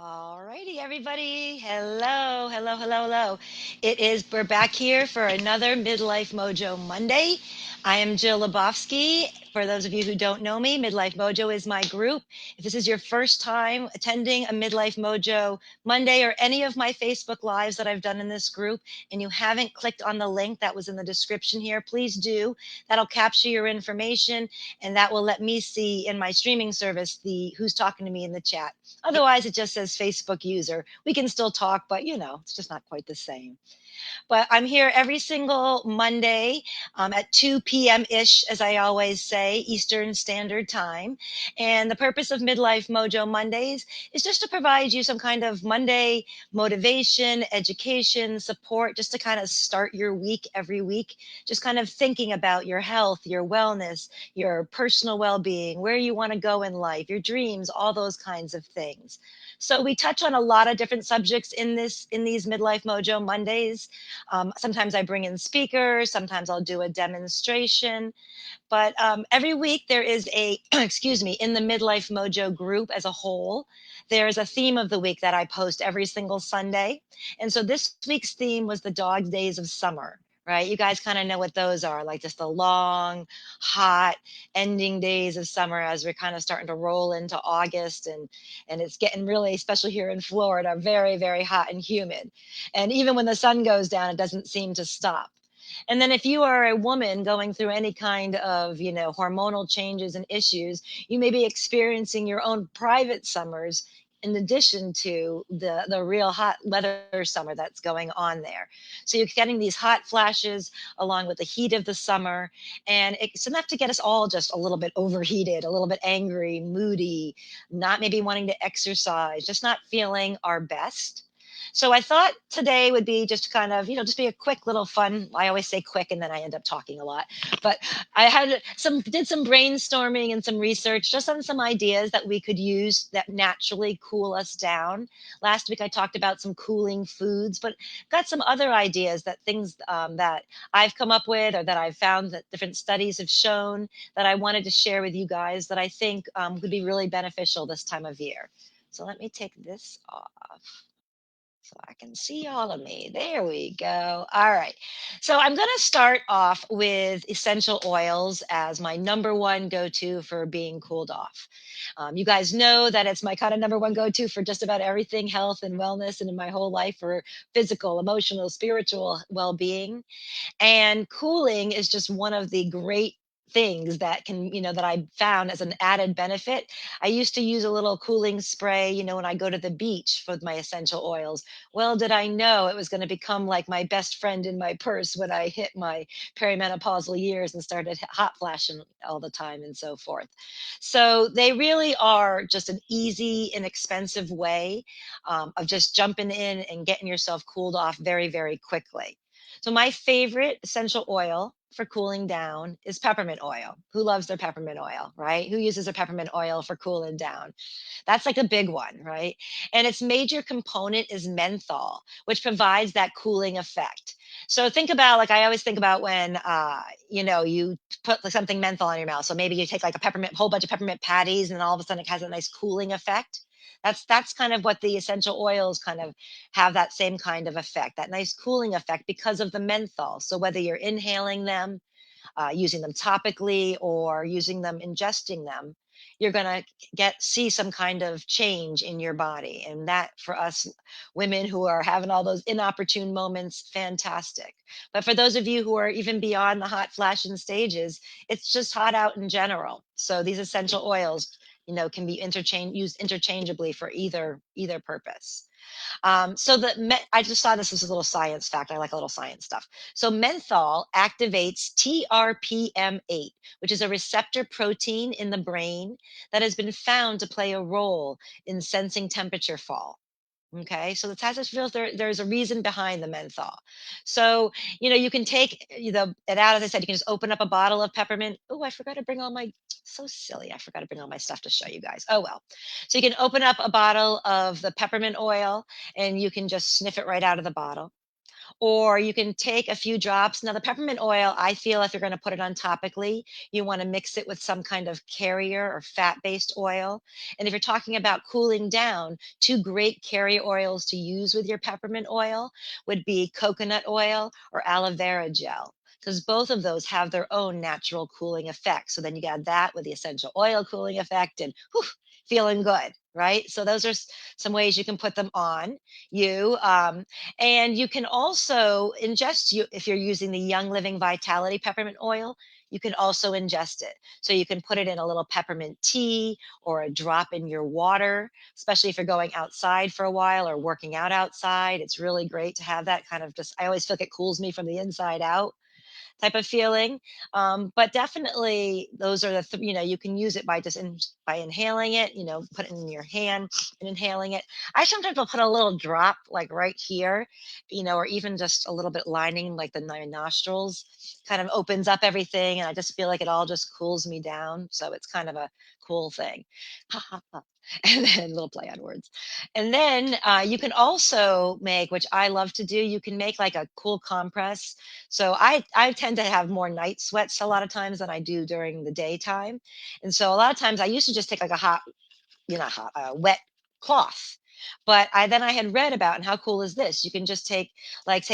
All righty, everybody. Hello, hello, hello, hello. We're back here for another Midlife Mojo Monday. I am Jill Lebofsky. For those of you who don't know me, Midlife Mojo is my group. If this is your first time attending a Midlife Mojo Monday or any of my Facebook Lives that I've done in this group, and you haven't clicked on the link that was in the description here, please do. That'll capture your information and that will let me see in my streaming service the who's talking to me in the chat. Otherwise, it just says Facebook user. We can still talk, but it's just not quite the same. But I'm here every single Monday at 2 p.m. ish, as I always say, Eastern Standard Time. And the purpose of Midlife Mojo Mondays is just to provide you some kind of Monday motivation, education, support, just to kind of start your week every week, just kind of thinking about your health, your wellness, your personal well being, where you want to go in life, your dreams, all those kinds of things. So we touch on a lot of different subjects in these Midlife Mojo Mondays. Sometimes I bring in speakers, sometimes I'll do a demonstration. But every week there is a, excuse me, in the Midlife Mojo group as a whole, there's a theme of the week that I post every single Sunday. And so this week's theme was the dog days of summer. Right. You guys kind of know what those are, like just the long, hot ending days of summer as we're kind of starting to roll into August and it's getting really, especially here in Florida, very, very hot and humid. And even when the sun goes down, it doesn't seem to stop. And then if you are a woman going through any kind of, hormonal changes and issues, you may be experiencing your own private summers in addition to the real hot weather summer that's going on there. So you're getting these hot flashes along with the heat of the summer. And it's enough to get us all just a little bit overheated, a little bit angry, moody, not maybe wanting to exercise, just not feeling our best. So I thought today would be just kind of, just be a quick little fun. I always say quick and then I end up talking a lot. But did some brainstorming and some research just on some ideas that we could use that naturally cool us down. Last week I talked about some cooling foods, but got some other ideas that things that I've come up with or that I've found that different studies have shown that I wanted to share with you guys that I think could be really beneficial this time of year. So let me take this off so I can see all of me. There we go. All right. So I'm going to start off with essential oils as my number one go to for being cooled off. You guys know that it's my kind of number one go to for just about everything health and wellness and in my whole life for physical, emotional, spiritual well being. And cooling is just one of the great things that that I found as an added benefit. I used to use a little cooling spray, when I go to the beach for my essential oils. Well, did I know it was going to become like my best friend in my purse when I hit my perimenopausal years and started hot flashing all the time and so forth. So they really are just an easy, inexpensive way of just jumping in and getting yourself cooled off very, very quickly. So my favorite essential oil for cooling down is peppermint oil. Who loves their peppermint oil, right? Who uses a peppermint oil for cooling down? That's like a big one, right? And its major component is menthol, which provides that cooling effect. So think about, like I always think about when you put like something menthol on your mouth. So maybe you take like a peppermint whole bunch of peppermint patties and all of a sudden it has a nice cooling effect. That's kind of what the essential oils kind of have, that same kind of effect, that nice cooling effect because of the menthol. So whether you're inhaling them, using them topically, or using them, ingesting them, you're going to see some kind of change in your body. And that for us women who are having all those inopportune moments, fantastic. But for those of you who are even beyond the hot flashing stages, it's just hot out in general. So these essential oils, can be used interchangeably for either purpose. I just saw this as a little science fact. I like a little science stuff. So menthol activates TRPM8, which is a receptor protein in the brain that has been found to play a role in sensing temperature fall. Okay, so the Texas feels there's a reason behind the menthol. So, you can take it out, as I said, you can just open up a bottle of peppermint. Oh, I forgot to bring all my, so silly. I forgot to bring all my stuff to show you guys. Oh, well. So you can open up a bottle of the peppermint oil and you can just sniff it right out of the bottle. Or you can take a few drops. Now, the peppermint oil, I feel if you're going to put it on topically, you want to mix it with some kind of carrier or fat based oil. And if you're talking about cooling down, two great carrier oils to use with your peppermint oil would be coconut oil or aloe vera gel. Because both of those have their own natural cooling effect. So then you got that with the essential oil cooling effect and whew, feeling good, right? So those are some ways you can put them on you. And you can also ingest you if you're using the Young Living Vitality peppermint oil, you can also ingest it. So you can put it in a little peppermint tea or a drop in your water, especially if you're going outside for a while or working out outside. It's really great to have that kind of just I always feel like it cools me from the inside out type of feeling. But definitely, those are you can use it by by inhaling it. Put it in your hand and inhaling it. I sometimes will put a little drop like right here, or even just a little bit lining like my nostrils. Kind of opens up everything, and I just feel like it all just cools me down. So it's kind of a cool thing. And then a little play on words. And then you can also make, which I love to do, you can make like a cool compress. So I tend to have more night sweats a lot of times than I do during the daytime. And so a lot of times I used to just take like a hot, not hot, wet cloth. But I had read about, and how cool is this? You can just take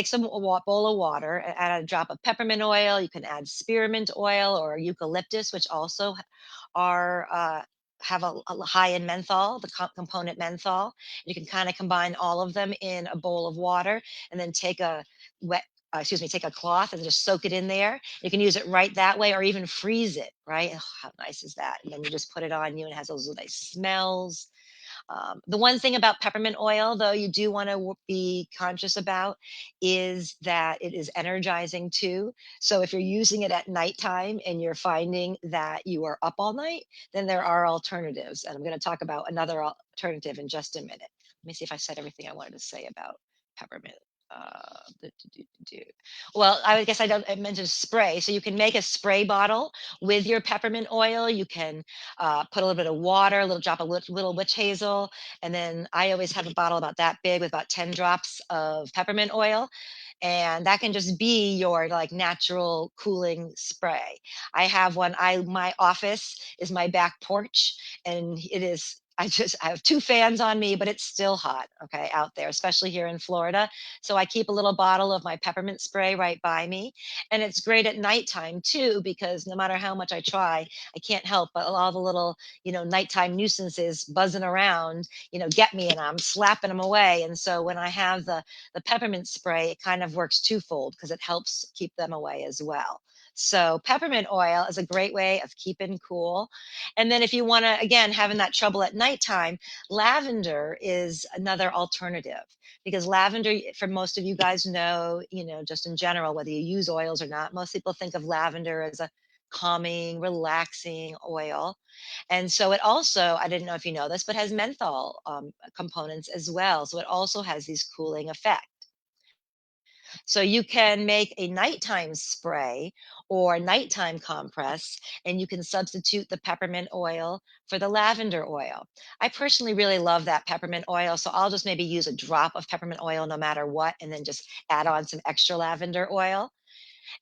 some bowl of water, add a drop of peppermint oil. You can add spearmint oil or eucalyptus, which also are have a high in menthol, the component menthol. You can kind of combine all of them in a bowl of water, and then wet. Take a cloth and just soak it in there. You can use it right that way, or even freeze it. Right? Oh, how nice is that? And then you just put it on you, and it has those nice smells. The one thing about peppermint oil, though, you do want to be conscious about is that it is energizing too. So if you're using it at nighttime and you're finding that you are up all night, then there are alternatives. And I'm going to talk about another alternative in just a minute. Let me see if I said everything I wanted to say about peppermint. Well, I guess I mentioned spray. So you can make a spray bottle with your peppermint oil. You can put a little bit of water, a little drop of little witch hazel, and then I always have a bottle about that big with about 10 drops of peppermint oil, and that can just be your like natural cooling spray. I have one. I My office is my back porch, and it is. I have two fans on me, but it's still hot, okay, out there, especially here in Florida. So I keep a little bottle of my peppermint spray right by me. And it's great at nighttime too, because no matter how much I try, I can't help but all the little, nighttime nuisances buzzing around, get me, and I'm slapping them away. And so when I have the peppermint spray, it kind of works twofold because it helps keep them away as well. So peppermint oil is a great way of keeping cool. And then if you want to, again, having that trouble at nighttime, lavender is another alternative because lavender, for most of you guys know, just in general, whether you use oils or not, most people think of lavender as a calming, relaxing oil. And so it also, I didn't know if you know this, but has menthol components as well. So it also has these cooling effects. So you can make a nighttime spray or a nighttime compress, and you can substitute the peppermint oil for the lavender oil. I personally really love that peppermint oil, so I'll just maybe use a drop of peppermint oil no matter what, and then just add on some extra lavender oil.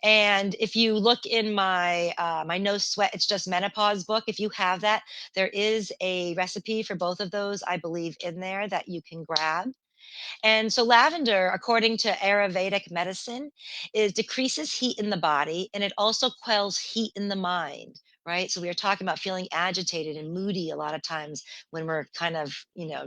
And if you look in my No Sweat It's Just Menopause book, if you have that, there is a recipe for both of those, I believe, in there that you can grab. And so lavender, according to Ayurvedic medicine, is decreases heat in the body, and it also quells heat in the mind, right? So we were talking about feeling agitated and moody a lot of times when we're kind of,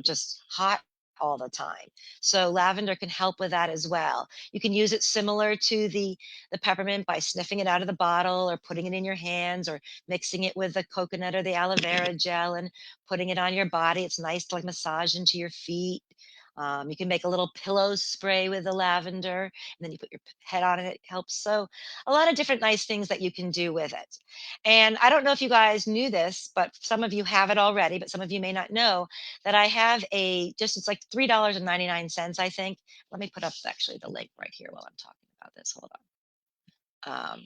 just hot all the time. So lavender can help with that as well. You can use it similar to the peppermint by sniffing it out of the bottle or putting it in your hands or mixing it with the coconut or the aloe vera gel and putting it on your body. It's nice to like massage into your feet. You can make a little pillow spray with the lavender, and then you put your head on it. It helps. So, a lot of different nice things that you can do with it. And I don't know if you guys knew this, but some of you have it already, but some of you may not know that I have it's like $3.99, I think. Let me put up actually the link right here while I'm talking about this. Hold on.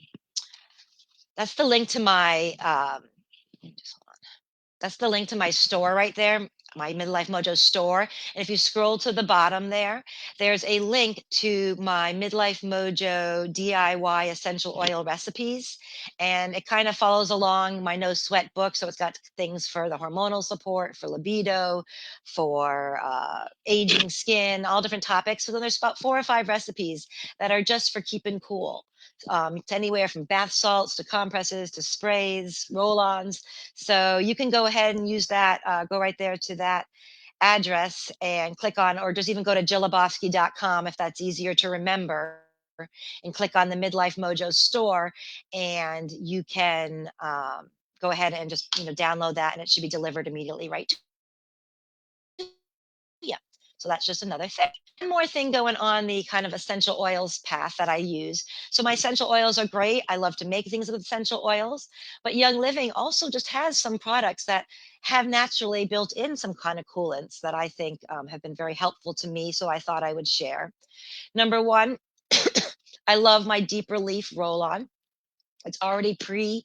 That's the link to my, just hold on. That's the link to my store right there. my Midlife Mojo store. And if you scroll to the bottom there, there's a link to my Midlife Mojo DIY essential oil recipes. And it kind of follows along my No Sweat book. So it's got things for the hormonal support, for libido, for aging skin, all different topics. So then there's about 4 or 5 recipes that are just for keeping cool. It's anywhere from bath salts to compresses to sprays, roll ons. So you can go ahead and use that, go right there to that address and click on, or just even go to jillabofsky.com if that's easier to remember, and click on the Midlife Mojo store, and you can go ahead and just download that, and it should be delivered immediately right to you. So that's just another thing. One more thing going on the kind of essential oils path that I use. So my essential oils are great. I love to make things with essential oils, but Young Living also just has some products that have naturally built in some kind of coolants that I think have been very helpful to me. So I thought I would share. Number one, I love my deep relief roll on. It's already pre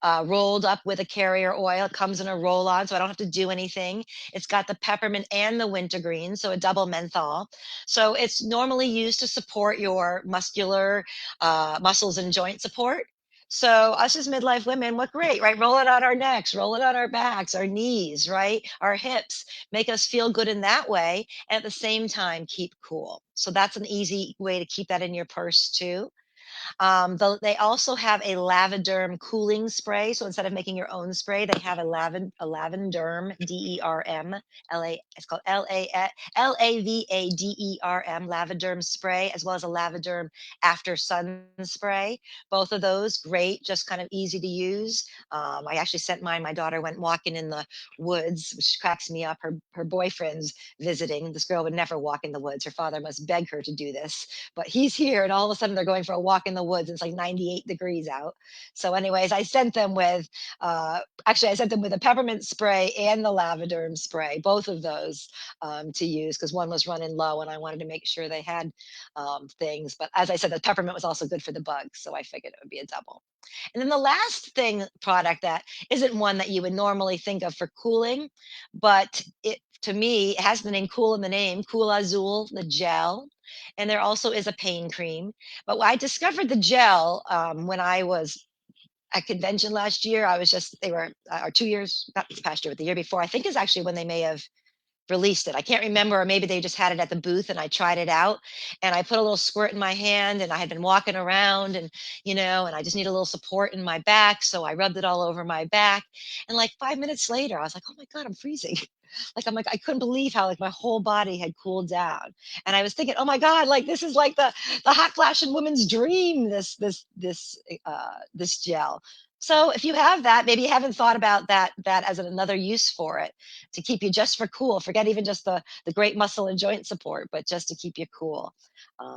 rolled up with a carrier oil. It comes in a roll on, so I don't have to do anything. It's got the peppermint and the wintergreen, so a double menthol. So it's normally used to support your muscular muscles and joint support. So us as midlife women, what great, right? Roll it on our necks, roll it on our backs, our knees, right? Our hips, make us feel good in that way. And at the same time, keep cool. So that's an easy way to keep that in your purse too. They also have a Lavaderm cooling spray. So instead of making your own spray, they have a Lavenderm, DERM, it's called LAVADERM, Lavaderm spray, as well as a Lavaderm after sun spray. Both of those, great, just kind of easy to use. I actually sent mine. My daughter went walking in the woods, which cracks me up. Her boyfriend's visiting. This girl would never walk in the woods. Her father must beg her to do this, but he's here, and all of a sudden they're going for a walk in the woods. It's like 98 degrees out. So anyways, I sent them with actually I sent them with a peppermint spray and the lavender spray, both of those to use, because one was running low and I wanted to make sure they had things. But as I said, the peppermint was also good for the bugs, so I figured it would be a double. And then the last thing product that isn't one that you would normally think of for cooling, but it to me it has the name cool in the name, Cool Azul, the gel. And there also is a pain cream. But I discovered the gel when I was at convention last year. I was just, they were, or 2 years, not this past year, but the year before, I think is actually when they may have released it. I can't remember, or maybe they just had it at the booth and I tried it out, and I put a little squirt in my hand, and I had been walking around, and and I just need a little support in my back, so I rubbed it all over my back. And like 5 minutes later, I was like, "Oh my god, I'm freezing." Like I couldn't believe how like my whole body had cooled down. And I was thinking, "Oh my god, like this is like the hot flash and woman's dream, this gel." So if you have that, maybe you haven't thought about that as another use for it, to keep you just for cool. Forget even just the great muscle and joint support, but just to keep you cool.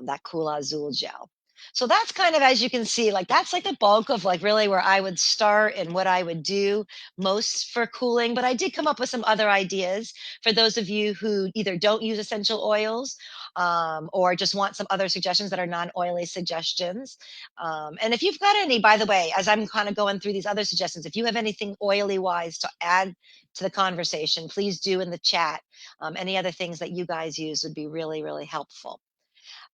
That Cool Azul gel. So that's kind of, as you can see, like that's like the bulk of like really where I would start and what I would do most for cooling. But I did come up with some other ideas for those of you who either don't use essential oils or just want some other suggestions that are non-oily suggestions. And if you've got any, by the way, as I'm kind of going through these other suggestions, if you have anything oily wise to add to the conversation, please do in the chat. Any other things that you guys use would be really, really helpful.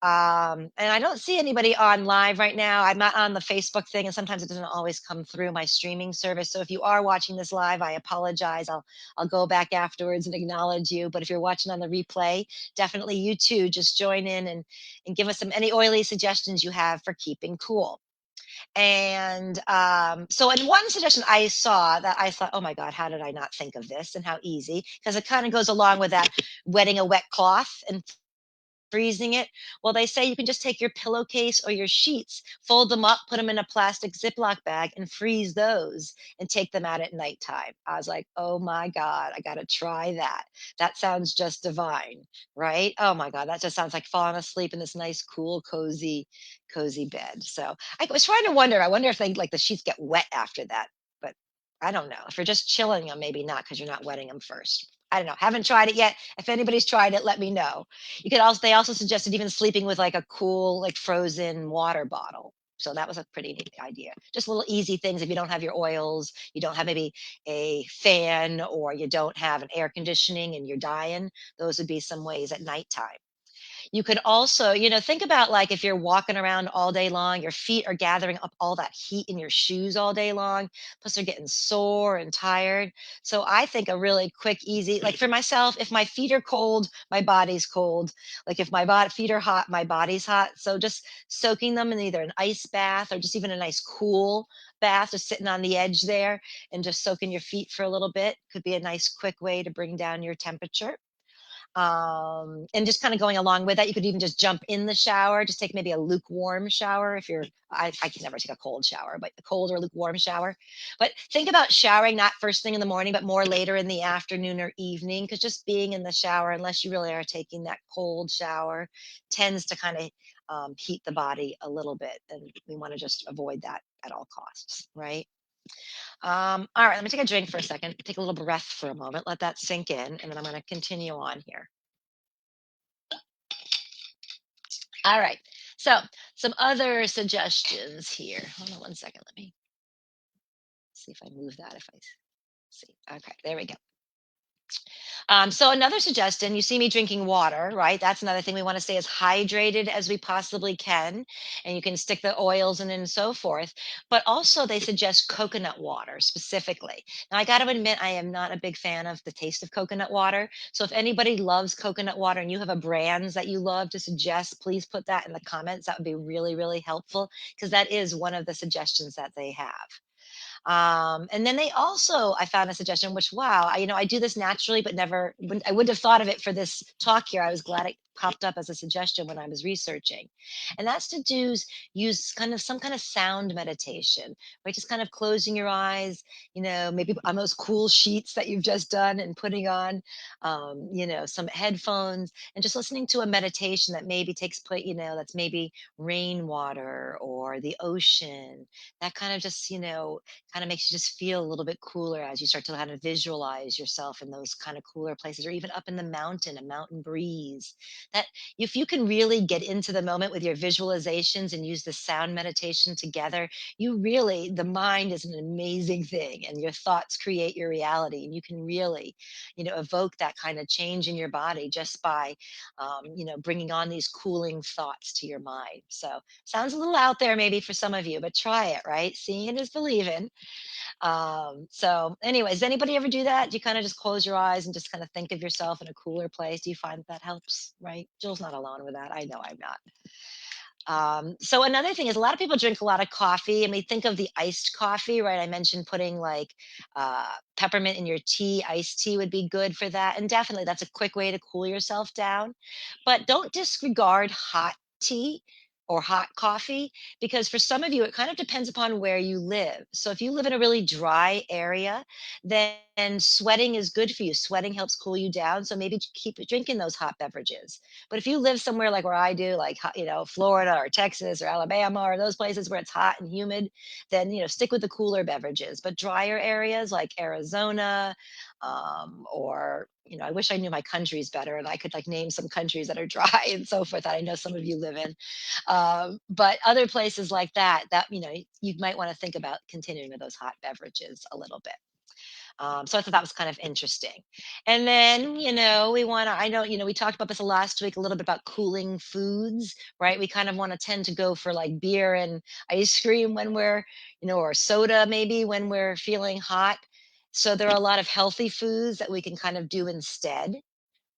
And I don't see anybody on live right now. I'm not on the Facebook thing, and sometimes it doesn't always come through my streaming service. So if you are watching this live, I apologize. I'll go back afterwards and acknowledge you. But if you're watching on the replay, definitely you too. Just join in and give us some any oily suggestions you have for keeping cool. And so, in one suggestion I saw that I thought, oh my God, how did I not think of this? And how easy, because it kind of goes along with that wetting a wet cloth and freezing it. Well, they say you can just take your pillowcase or your sheets, fold them up, put them in a plastic Ziploc bag, and freeze those and take them out at nighttime. I was like, oh my God, I got to try that. That sounds just divine, right? Oh my God, that just sounds like falling asleep in this nice, cool, cozy bed. So I was trying to wonder, I wonder if they like the sheets get wet after that, but I don't know. If you're just chilling them, maybe not, because you're not wetting them first. I don't know. Haven't tried it yet. If anybody's tried it, let me know. You could also They also suggested even sleeping with like a cool, like frozen water bottle. So that was a pretty neat idea. Just little easy things. If you don't have your oils, you don't have maybe a fan, or you don't have an air conditioning and you're dying, those would be some ways at nighttime. You could also, think about like if you're walking around all day long, your feet are gathering up all that heat in your shoes all day long. Plus, they're getting sore and tired. So, I think a really quick, easy, like for myself, if my feet are cold, my body's cold. Like if feet are hot, my body's hot. So, just soaking them in either an ice bath or just even a nice cool bath, just sitting on the edge there and just soaking your feet for a little bit could be a nice, quick way to bring down your temperature. And just kind of going along with that, you could even just jump in the shower, just take maybe a lukewarm shower. If you're I can never take a cold shower, but a cold or lukewarm shower. But think about showering not first thing in the morning, but more later in the afternoon or evening, because just being in the shower, unless you really are taking that cold shower, tends to kind of heat the body a little bit, and we want to just avoid that at all costs, right? All right, let me take a drink for a second, take a little breath for a moment, let that sink in, and then I'm going to continue on here. All right. So, some other suggestions here. Hold on one second. Let me see if I move that. If I see. Okay, there we go. So another suggestion, you see me drinking water, right? That's another thing. We want to stay as hydrated as we possibly can. And you can stick the oils in and so forth. But also they suggest coconut water specifically. Now I got to admit, I am not a big fan of the taste of coconut water. So if anybody loves coconut water and you have a brand that you love to suggest, please put that in the comments. That would be really, really helpful, because that is one of the suggestions that they have. And then they also, I found a suggestion, which wow, I do this naturally, but I wouldn't have thought of it for this talk here. I was glad it popped up as a suggestion when I was researching, and that's to use kind of some kind of sound meditation, right? Just kind of closing your eyes, maybe on those cool sheets that you've just done, and putting on, some headphones, and just listening to a meditation that maybe takes place, that's maybe rainwater or the ocean. That kind of just, kind of makes you just feel a little bit cooler as you start to kind of visualize yourself in those kind of cooler places, or even up in the mountain, a mountain breeze. That if you can really get into the moment with your visualizations and use the sound meditation together, the mind is an amazing thing, and your thoughts create your reality. And you can really, evoke that kind of change in your body just by, bringing on these cooling thoughts to your mind. So, sounds a little out there maybe for some of you, but try it, right? Seeing it is believing. So anyways, does anybody ever do that? Do you kind of just close your eyes and just kind of think of yourself in a cooler place? Do you find that helps? Right? Jill's not alone with that. I know I'm not. So another thing is a lot of people drink a lot of coffee, and we think of the iced coffee, right? I mentioned putting like peppermint in your tea. Iced tea would be good for that, and definitely that's a quick way to cool yourself down. But don't disregard hot tea or hot coffee, because for some of you it kind of depends upon where you live. So if you live in a really dry area, then sweating is good for you. Sweating helps cool you down, so maybe keep drinking those hot beverages. But if you live somewhere like where I do, like Florida or Texas or Alabama or those places where it's hot and humid, then stick with the cooler beverages. But drier areas like Arizona, or I wish I knew my countries better and I could like name some countries that are dry and so forth that I know some of you live in. But other places like that, you might want to think about continuing with those hot beverages a little bit. So I thought that was kind of interesting. And then, I know, we talked about this last week a little bit about cooling foods, right? We kind of want to tend to go for like beer and ice cream when we're, or soda maybe when we're feeling hot. So there are a lot of healthy foods that we can kind of do instead.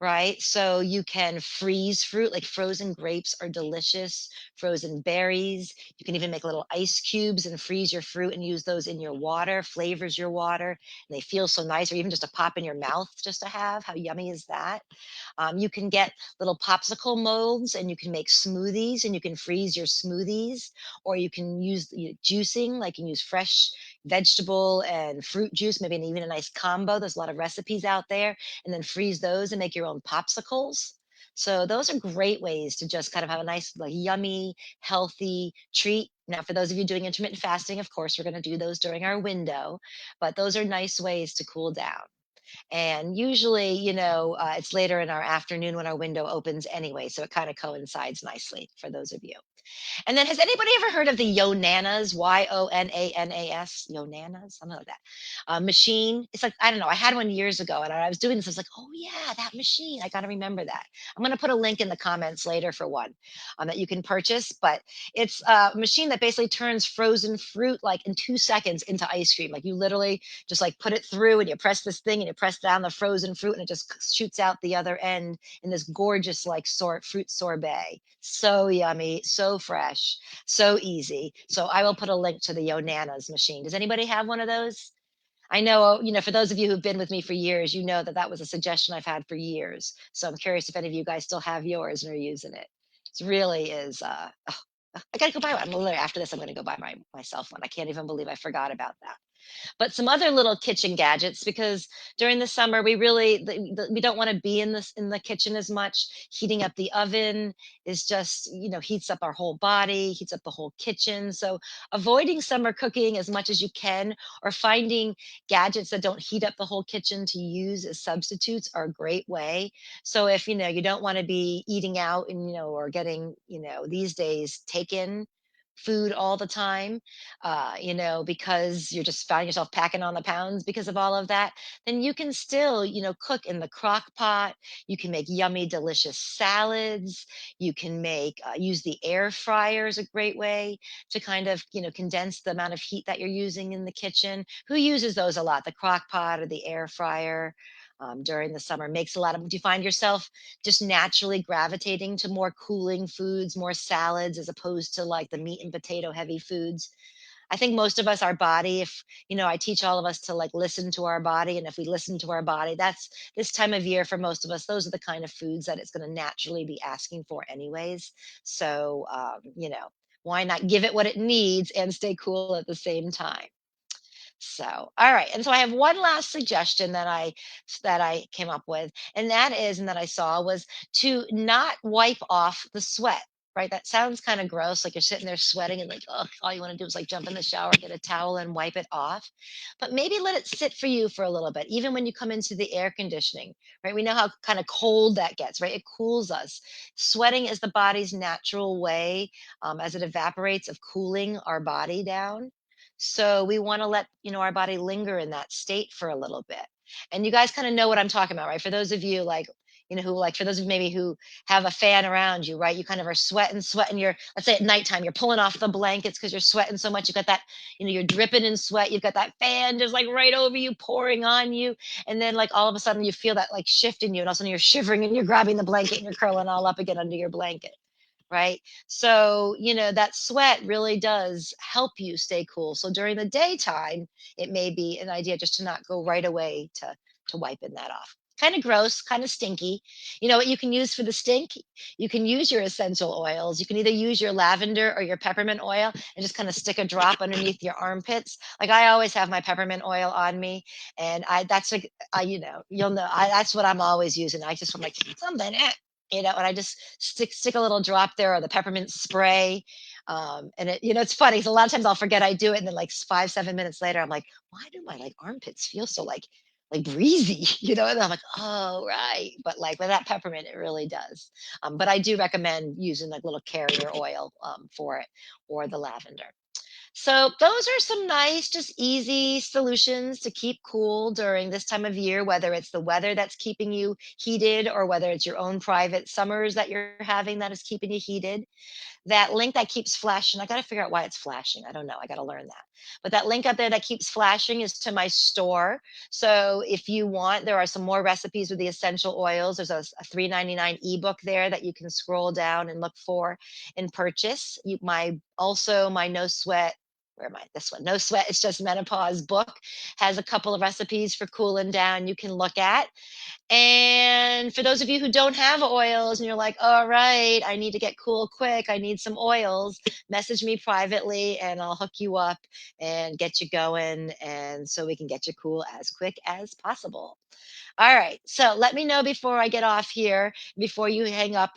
Right? So you can freeze fruit, like frozen grapes are delicious, frozen berries. You can even make little ice cubes and freeze your fruit and use those in your water, flavors your water, and they feel so nice, or even just a pop in your mouth just to have. How yummy is that? You can get little popsicle molds and you can make smoothies and you can freeze your smoothies, or you can use juicing, like you can use fresh vegetable and fruit juice, maybe even a nice combo. There's a lot of recipes out there, and then freeze those and make your own popsicles. So those are great ways to just kind of have a nice, like yummy, healthy treat. Now, for those of you doing intermittent fasting, of course, we're going to do those during our window, but those are nice ways to cool down. And usually, it's later in our afternoon when our window opens anyway, so it kind of coincides nicely for those of you. And then has anybody ever heard of the Yonanas, Yonanas, Yonanas, something like that, machine? It's like, I don't know, I had one years ago and I was doing this. I was like, oh yeah, that machine. I got to remember that. I'm going to put a link in the comments later for one that you can purchase. But it's a machine that basically turns frozen fruit like in 2 seconds into ice cream. Like you literally just like put it through and you press this thing and you press down the frozen fruit and it just shoots out the other end in this gorgeous like fruit sorbet. So yummy, so fresh, so easy. So I will put a link to the Yonanas machine. Does anybody have one of those? I know, for those of you who've been with me for years, you know that that was a suggestion I've had for years. So I'm curious if any of you guys still have yours and are using it. It really is. I gotta go buy one. Literally after this, I'm gonna go buy myself one. I can't even believe I forgot about that. But some other little kitchen gadgets because during the summer we really we don't want to be in the kitchen as much. Heating up the oven is just heats up our whole body, heats up the whole kitchen. So avoiding summer cooking as much as you can, or finding gadgets that don't heat up the whole kitchen to use as substitutes are a great way. So if you don't want to be eating out and or getting these days taken food all the time, because you're just finding yourself packing on the pounds because of all of that, then you can still, cook in the crock pot. You can make yummy, delicious salads. You can use the air fryer is a great way to kind of, condense the amount of heat that you're using in the kitchen. Who uses those a lot? The crock pot or the air fryer? During the summer makes a lot of. Do you find yourself just naturally gravitating to more cooling foods, more salads, as opposed to like the meat and potato heavy foods? I think most of us, our body, if, I teach all of us to like listen to our body. And if we listen to our body, that's this time of year for most of us, those are the kind of foods that it's going to naturally be asking for, anyways. So, why not give it what it needs and stay cool at the same time? So, all right. And so I have one last suggestion that I came up with, and that is, and that I saw was to not wipe off the sweat. Right. That sounds kind of gross. Like you're sitting there sweating and like, oh, all you want to do is like jump in the shower, get a towel and wipe it off. But maybe let it sit for you for a little bit, even when you come into the air conditioning. Right. We know how kind of cold that gets, right? It cools us. Sweating is the body's natural way, as it evaporates, of cooling our body down. So we want to let, our body linger in that state for a little bit. And you guys kind of know what I'm talking about, right? For those of you like, who like for those of you maybe who have a fan around you, right? You kind of are sweating. You're, let's say at nighttime, you're pulling off the blankets because you're sweating so much. You got that, you're dripping in sweat. You've got that fan just like right over you, pouring on you. And then like all of a sudden you feel that like shift in you, and all of a sudden you're shivering and you're grabbing the blanket and you're curling all up again under your blanket, right? So, that sweat really does help you stay cool. So during the daytime, it may be an idea just to not go right away to wiping that off. Kind of gross, kind of stinky. You know what you can use for the stink? You can use your essential oils. You can either use your lavender or your peppermint oil and just kind of stick a drop underneath your armpits. Like I always have my peppermint oil on me, and that's like you'll know that's what I'm always using. I just want like something. And I just stick a little drop there, or the peppermint spray. And it's funny 'cause a lot of times I'll forget I do it, and then like 5, 7 minutes later, I'm like, why do my like armpits feel so like breezy? And I'm like, oh right. But like with that peppermint, it really does. But I do recommend using like little carrier oil for it, or the lavender. So those are some nice, just easy solutions to keep cool during this time of year, whether it's the weather that's keeping you heated, or whether it's your own private summers that you're having that is keeping you heated. That link that keeps flashing, I got to figure out why it's flashing. I don't know. I got to learn that. But that link up there that keeps flashing is to my store. So if you want, there are some more recipes with the essential oils. There's a $3.99 ebook there that you can scroll down and look for and purchase. My no sweat. Where am I? This one, No Sweat, It's Just Menopause book has a couple of recipes for cooling down you can look at. And for those of you who don't have oils and you're like, all right, I need to get cool quick, I need some oils, message me privately and I'll hook you up and get you going. And so we can get you cool as quick as possible. All right. So let me know before I get off here, before you hang up,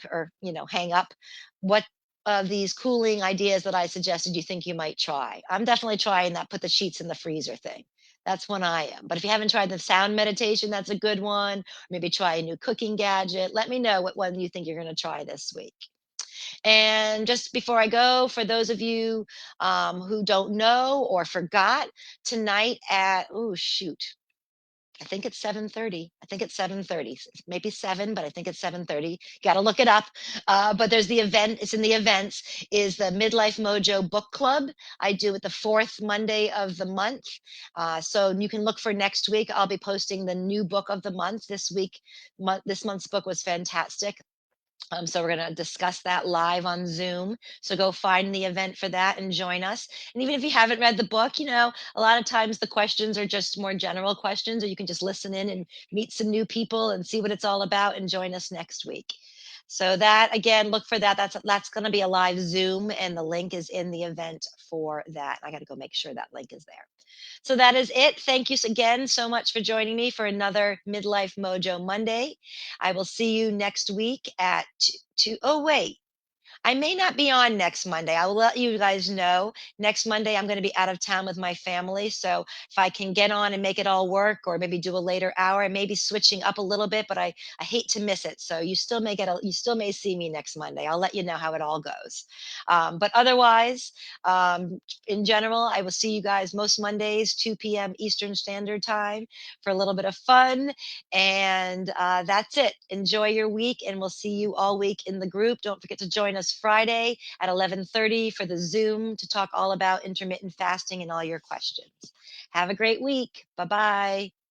hang up, what of these cooling ideas that I suggested you think you might try. I'm definitely trying that put the sheets in the freezer thing. That's one I am. But if you haven't tried the sound meditation, that's a good one. Maybe try a new cooking gadget. Let me know what one you think you're going to try this week. And just before I go, for those of you who don't know or forgot, tonight at, oh, shoot. I think it's 7:30. I think it's 7:30. Maybe 7, but I think it's 7:30. Got to look it up. But there's the event. It's in the events. Is the Midlife Mojo Book Club? I do it the fourth Monday of the month. So you can look for next week. I'll be posting the new book of the month this week. This month's book was fantastic. So we're going to discuss that live on Zoom. So go find the event for that and join us. And even if you haven't read the book, a lot of times the questions are just more general questions, or you can just listen in and meet some new people and see what it's all about and join us next week. So that again, look for that. That's going to be a live Zoom, and the link is in the event for that. I got to go make sure that link is there. So that is it. Thank you again so much for joining me for another Midlife Mojo Monday. I will see you next week at 2. Oh, wait. I may not be on next Monday. I will let you guys know. Next Monday, I'm going to be out of town with my family. So if I can get on and make it all work, or maybe do a later hour, I may be switching up a little bit, but I hate to miss it. So you still may see me next Monday. I'll let you know how it all goes. But otherwise, in general, I will see you guys most Mondays, 2 p.m. Eastern Standard Time, for a little bit of fun. And that's it. Enjoy your week, and we'll see you all week in the group. Don't forget to join us Friday at 11:30 for the Zoom to talk all about intermittent fasting and all your questions. Have a great week. Bye bye.